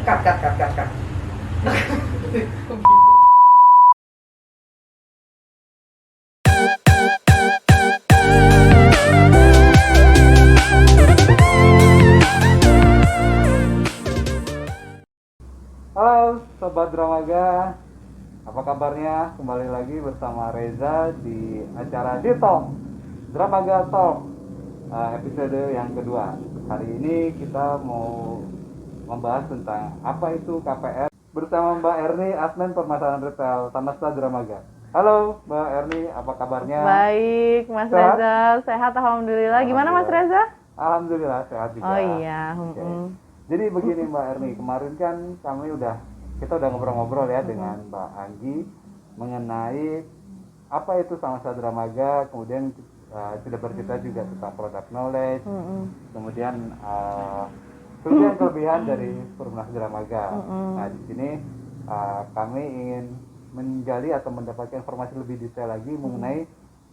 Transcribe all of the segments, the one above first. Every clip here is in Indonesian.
Cut. Halo Sobat Dramaga, apa kabarnya? Kembali lagi bersama Reza di acara Ditalk Dramaga Talk, episode yang kedua. Hari ini kita mau membahas tentang apa itu KPR bersama Mbak Erni, admin permasalahan retail Tanasta Dramaga. Halo Mbak Erni, apa kabarnya? Baik, Mas Sehat? Reza, sehat alhamdulillah. Gimana Mas Reza? Alhamdulillah sehat juga. Oh iya. Oke. Jadi begini Mbak Erni, kemarin kan kita udah ngobrol-ngobrol ya dengan Mbak Anggi mengenai apa itu Samasta Dramaga, kemudian sudah bercerita juga tentang product knowledge, kemudian kelebihan dari Perumnas Dramaga. Nah di sini kami ingin menggali atau mendapatkan informasi lebih detail lagi mengenai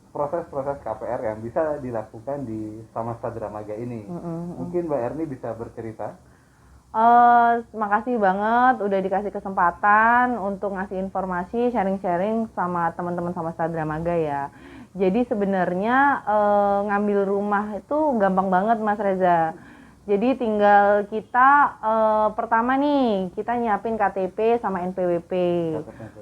proses-proses KPR yang bisa dilakukan di Samasta Dramaga ini. Mungkin Mbak Erni bisa bercerita. Makasih banget udah dikasih kesempatan untuk ngasih informasi, sharing-sharing sama teman-teman Samasta Dramaga ya. Jadi sebenarnya ngambil rumah itu gampang banget Mas Reza. Jadi tinggal kita pertama nih kita nyiapin KTP sama NPWP.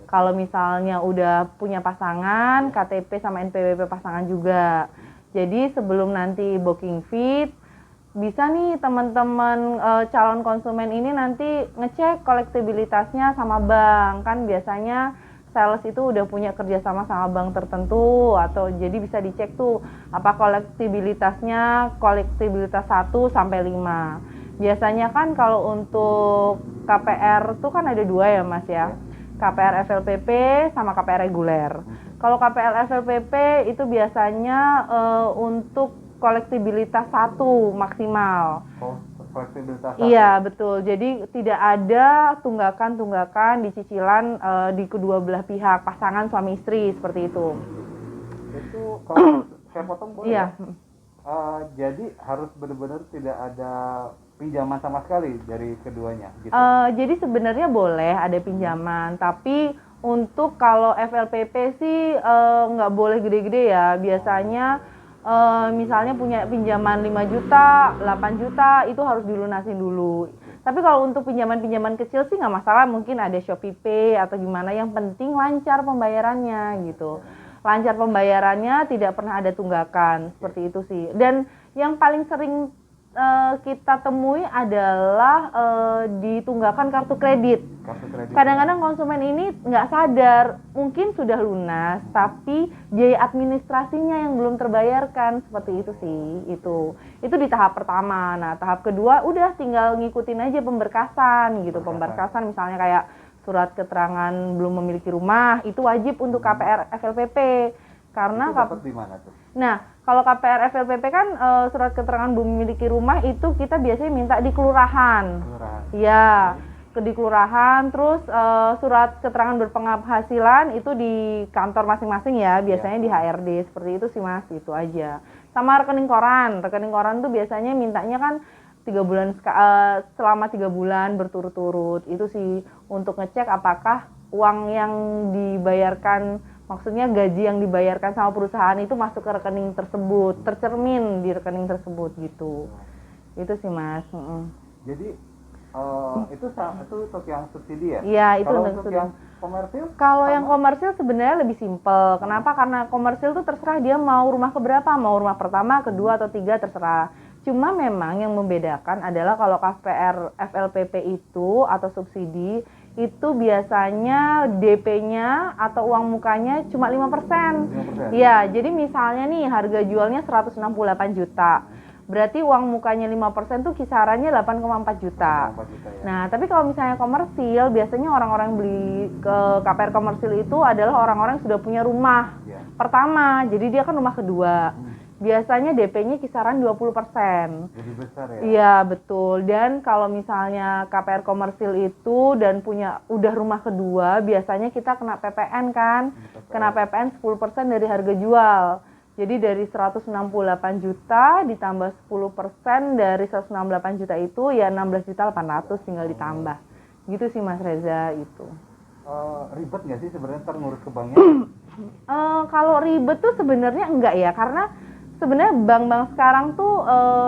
Kalau misalnya udah punya pasangan, KTP sama NPWP pasangan juga. Jadi sebelum nanti booking fit, bisa nih teman-teman calon konsumen ini nanti ngecek kolektibilitasnya sama bank. Kan biasanya sales itu udah punya kerjasama sama bank tertentu, atau jadi bisa dicek tuh apa kolektibilitas 1 sampai 5. Biasanya kan kalau untuk KPR tuh kan ada 2 ya Mas ya. KPR FLPP sama KPR reguler. Kalau KPR FLPP itu biasanya untuk kolektibilitas 1 maksimal. Kolektibilitas 1. Iya betul. Jadi tidak ada tunggakan di cicilan di kedua belah pihak, pasangan suami istri seperti itu. Itu kalau saya potong boleh Iya. ya? Jadi harus benar-benar tidak ada pinjaman sama sekali dari keduanya gitu. Jadi sebenarnya boleh ada pinjaman, tapi untuk kalau FLPP sih nggak boleh gede-gede ya. Biasanya misalnya punya pinjaman 5 juta, 8 juta itu harus dilunasin dulu. Tapi kalau untuk pinjaman-pinjaman kecil sih nggak masalah, mungkin ada Shopee Pay atau gimana, yang penting lancar pembayarannya gitu. Lancar pembayarannya, tidak pernah ada tunggakan, seperti itu sih. Dan yang paling sering kita temui adalah ditunggakan kartu kredit. Kadang-kadang konsumen ini nggak sadar, mungkin sudah lunas, tapi biaya administrasinya yang belum terbayarkan, seperti itu sih. Itu di tahap pertama. Nah, tahap kedua udah tinggal ngikutin aja pemberkasan gitu. Pemberkasan misalnya kayak surat keterangan belum memiliki rumah, itu wajib untuk KPR FLPP. Karena itu dapat di mana tuh? Nah, kalau KPR FLPP kan surat keterangan belum memiliki rumah itu kita biasanya minta di kelurahan. Iya, di kelurahan. Terus surat keterangan berpenghasilan itu di kantor masing-masing ya, biasanya di HRD, seperti itu sih Mas, itu aja. Sama rekening koran. Rekening koran tuh biasanya mintanya kan 3 bulan selama 3 bulan berturut-turut. Itu sih untuk ngecek apakah uang yang dibayarkan, maksudnya gaji yang dibayarkan sama perusahaan itu masuk ke rekening tersebut, tercermin di rekening tersebut gitu. Itu sih Mas. Jadi itu untuk yang subsidi ya? Iya, itu kalau untuk yang komersil? Kalau yang komersil sebenarnya lebih simpel. Kenapa? Karena komersil tuh terserah dia mau rumah keberapa, mau rumah pertama, kedua atau 3 terserah. Cuma memang yang membedakan adalah kalau KPR FLPP itu atau subsidi itu biasanya DP-nya atau uang mukanya cuma 5%. Iya, jadi misalnya nih harga jualnya 168 juta. Berarti uang mukanya 5% tuh kisarannya 8,4 juta. Ya. Nah, tapi kalau misalnya komersil, biasanya orang-orang yang beli ke KPR komersil itu adalah orang-orang yang sudah punya rumah pertama. Jadi dia kan rumah kedua. Biasanya DP-nya kisaran 20%. Jadi besar ya? Iya, betul. Dan kalau misalnya KPR komersil itu dan udah rumah kedua, biasanya kita kena PPN kan? Kena PPN 10% dari harga jual. Jadi dari 168 juta ditambah 10% dari 168 juta itu ya 16.800.000 tinggal ditambah. Gitu sih Mas Reza itu. Ribet nggak sih sebenarnya ntar ngurus ke banknya? Kalau ribet tuh sebenarnya enggak ya, karena sebenarnya bank-bank sekarang tuh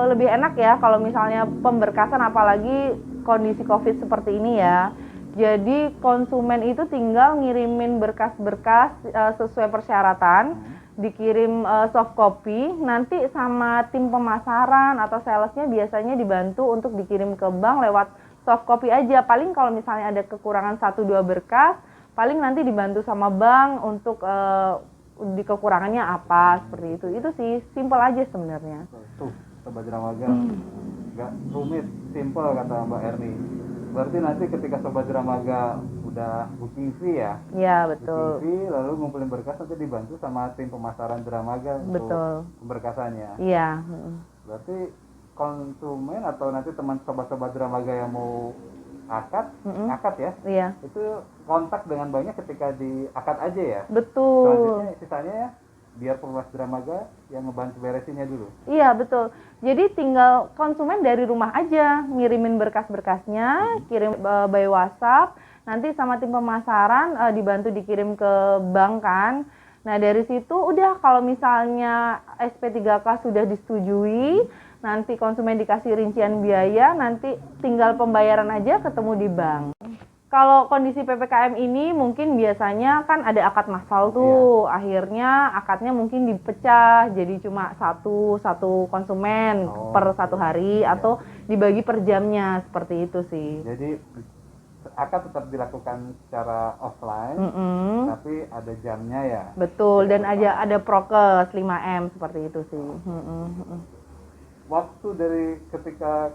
lebih enak ya kalau misalnya pemberkasan, apalagi kondisi COVID seperti ini ya. Jadi konsumen itu tinggal ngirimin berkas-berkas sesuai persyaratan, dikirim soft copy, nanti sama tim pemasaran atau salesnya biasanya dibantu untuk dikirim ke bank lewat soft copy aja. Paling kalau misalnya ada kekurangan 1-2 berkas, paling nanti dibantu sama bank untuk di kekurangannya apa, seperti itu sih, simple aja sebenarnya. Tuh Sobat Dramaga, nggak rumit, simple kata Mbak Erni. Berarti nanti ketika Sobat Dramaga udah booking fee ya, Iya booking betul, fee lalu ngumpulin berkas, nanti dibantu sama tim pemasaran Dramaga untuk betul, pemberkasannya. iya. Berarti konsumen atau nanti teman sobat-sobat Dramaga yang mau akad ya, Iya itu kontak dengan banknya ketika di akad aja ya. betul, Selanjutnya sisanya ya biar Perumas Dramaga yang ngebantu beresinnya dulu. iya betul. Jadi tinggal konsumen dari rumah aja ngirimin berkas-berkasnya, kirim by WhatsApp, nanti sama tim pemasaran dibantu dikirim ke bank kan. Nah dari situ udah, kalau misalnya SP3K sudah disetujui, nanti konsumen dikasih rincian biaya, nanti tinggal pembayaran aja ketemu di bank. Kalau kondisi PPKM ini mungkin biasanya kan ada akad massal tuh, akhirnya akadnya mungkin dipecah jadi cuma satu konsumen per satu hari, atau dibagi per jamnya, seperti itu sih. Jadi akad tetap dilakukan secara offline, tapi ada jamnya ya. Betul, dan ada prokes 5M seperti itu sih. Waktu dari ketika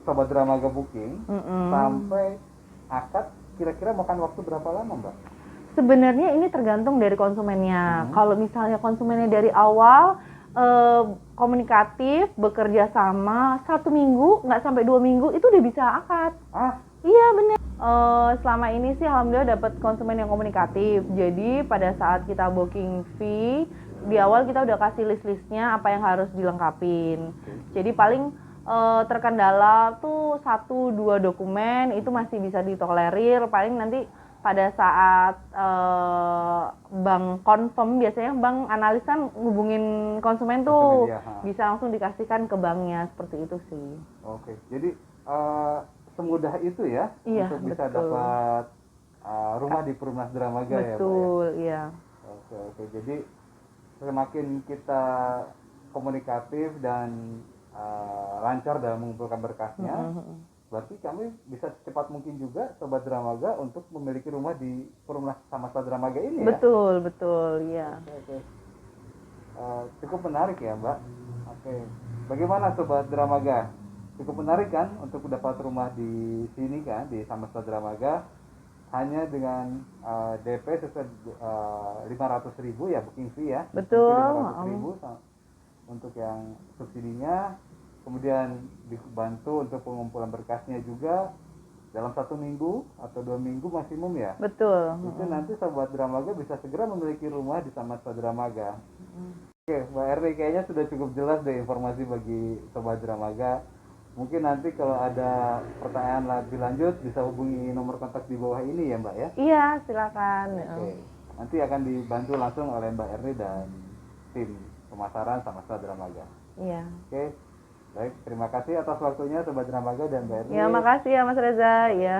Sobat Dramaga booking sampai akad kira-kira makan waktu berapa lama, Mbak? Sebenarnya ini tergantung dari konsumennya. Kalau misalnya konsumennya dari awal komunikatif, bekerja sama 1 minggu, nggak sampai 2 minggu, itu udah bisa akad. Iya bener. Selama ini sih alhamdulillah dapat konsumen yang komunikatif. Jadi pada saat kita booking fee, di awal kita udah kasih list-listnya apa yang harus dilengkapin. Jadi paling terkendala tuh 1-2 dokumen itu masih bisa ditolerir. Paling nanti pada saat bank confirm, biasanya bank analis kan hubungin konsumen tuh, bisa langsung dikasihkan ke banknya, seperti itu sih. Oke, jadi semudah itu ya untuk bisa dapat rumah di Perumas Dramaga ya, Mbak? Betul, iya. Oke, jadi semakin kita komunikatif dan lancar dalam mengumpulkan berkasnya, berarti kami bisa secepat mungkin juga Sobat Dramaga untuk memiliki rumah di Perumas Samasta Dramaga ini ya? Betul, iya. Oke. Cukup menarik ya, Mbak. Oke. Bagaimana Sobat Dramaga? Cukup menarik kan untuk dapat rumah di sini kan, di Samasta Dramaga, hanya dengan DP sesuai 500.000 ya, booking fee ya. Betul. 500.000 untuk yang subsidinya, kemudian dibantu untuk pengumpulan berkasnya juga dalam 1 minggu atau 2 minggu maksimum ya. Betul. Itu nanti Sobat Dramaga bisa segera memiliki rumah di Samasta Dramaga. Oke, Mbak Erni, kayaknya sudah cukup jelas deh informasi bagi Sobat Dramaga. Mungkin nanti kalau ada pertanyaan lebih lanjut bisa hubungi nomor kontak di bawah ini ya, Mbak ya? Iya, silakan. Oke. Nanti akan dibantu langsung oleh Mbak Erni dan tim pemasaran Samasta Dramaga. Iya. Oke. Baik, terima kasih atas waktunya Sobat Dramaga dan Mbak Erni. Ya, makasih ya Mas Reza. Iya.